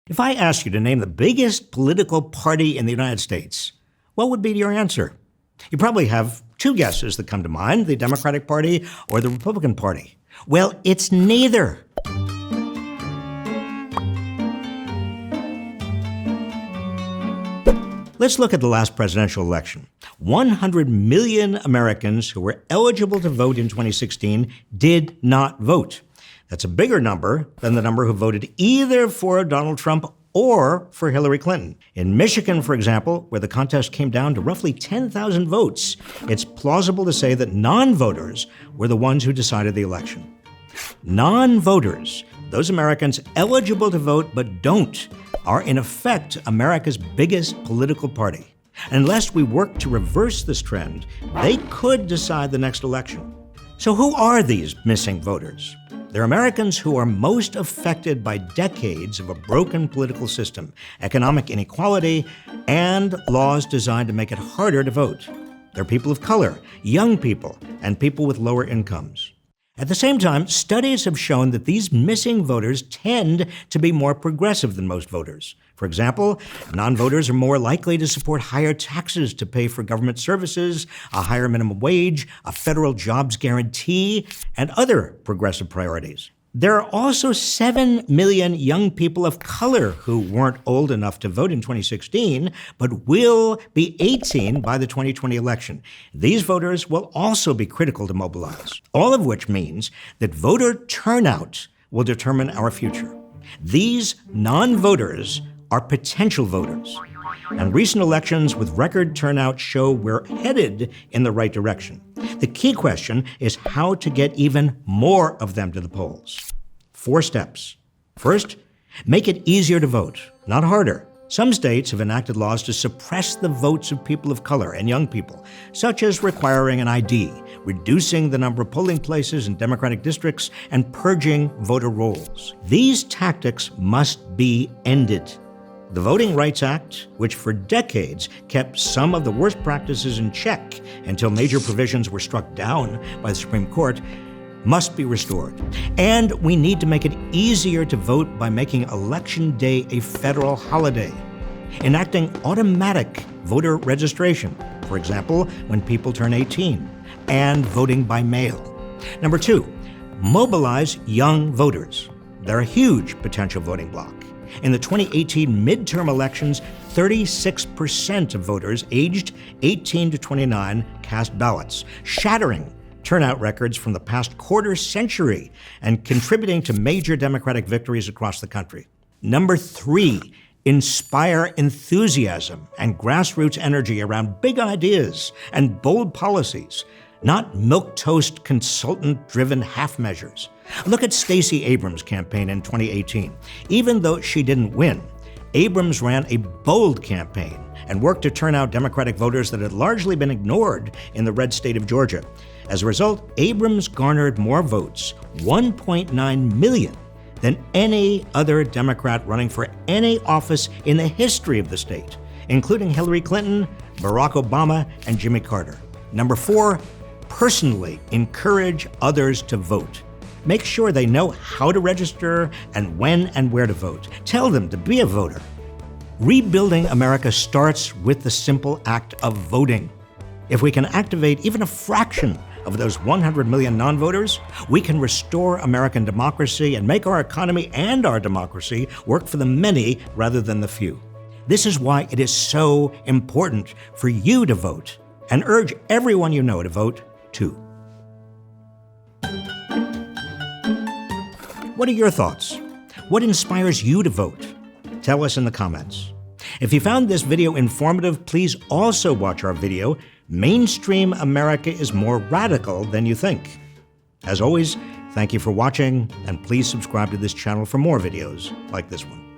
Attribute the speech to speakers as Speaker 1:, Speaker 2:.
Speaker 1: If I asked you to name the biggest political party in the United States, what would be your answer? You probably have two guesses that come to mind, the Democratic Party or the Republican Party. Well, it's neither. Let's look at the last presidential election. 100 million Americans who were eligible to vote in 2016 did not vote. That's a bigger number than the number who voted either for Donald Trump or for Hillary Clinton. In Michigan, for example, where the contest came down to roughly 10,000 votes, it's plausible to say that non-voters were the ones who decided the election. Non-voters, those Americans eligible to vote but don't, are in effect America's biggest political party. Unless we work to reverse this trend, they could decide the next election. So who are these missing voters? They're Americans who are most affected by decades of a broken political system, economic inequality, and laws designed to make it harder to vote. They're people of color, young people, and people with lower incomes. At the same time, studies have shown that these missing voters tend to be more progressive than most voters. For example, non-voters are more likely to support higher taxes to pay for government services, a higher minimum wage, a federal jobs guarantee, and other progressive priorities. There are also 7 million young people of color who weren't old enough to vote in 2016, but will be 18 by the 2020 election. These voters will also be critical to mobilize, all of which means that voter turnout will determine our future. These non-voters are potential voters, and recent elections with record turnout show we're headed in the right direction. The key question is how to get even more of them to the polls. 4 steps. First, make it easier to vote, not harder. Some states have enacted laws to suppress the votes of people of color and young people, such as requiring an ID, reducing the number of polling places in Democratic districts, and purging voter rolls. These tactics must be ended. The Voting Rights Act, which for decades kept some of the worst practices in check until major provisions were struck down by the Supreme Court, must be restored. And we need to make it easier to vote by making Election Day a federal holiday, enacting automatic voter registration, for example, when people turn 18, and voting by mail. Number 2, mobilize young voters. They're a huge potential voting bloc. In the 2018 midterm elections, 36% of voters aged 18 to 29 cast ballots, shattering turnout records from the past quarter century and contributing to major Democratic victories across the country. Number 3, inspire enthusiasm and grassroots energy around big ideas and bold policies, not milquetoast consultant-driven half measures. Look at Stacey Abrams' campaign in 2018. Even though she didn't win, Abrams ran a bold campaign and worked to turn out Democratic voters that had largely been ignored in the red state of Georgia. As a result, Abrams garnered more votes, 1.9 million, than any other Democrat running for any office in the history of the state, including Hillary Clinton, Barack Obama, and Jimmy Carter. Number 4, personally encourage others to vote. Make sure they know how to register and when and where to vote. Tell them to be a voter. Rebuilding America starts with the simple act of voting. If we can activate even a fraction of those 100 million non-voters, we can restore American democracy and make our economy and our democracy work for the many rather than the few. This is why it is so important for you to vote, and urge everyone you know to vote too. What are your thoughts? What inspires you to vote? Tell us in the comments. If you found this video informative, please also watch our video, Mainstream America is More Radical Than You Think. As always, thank you for watching, and please subscribe to this channel for more videos like this one.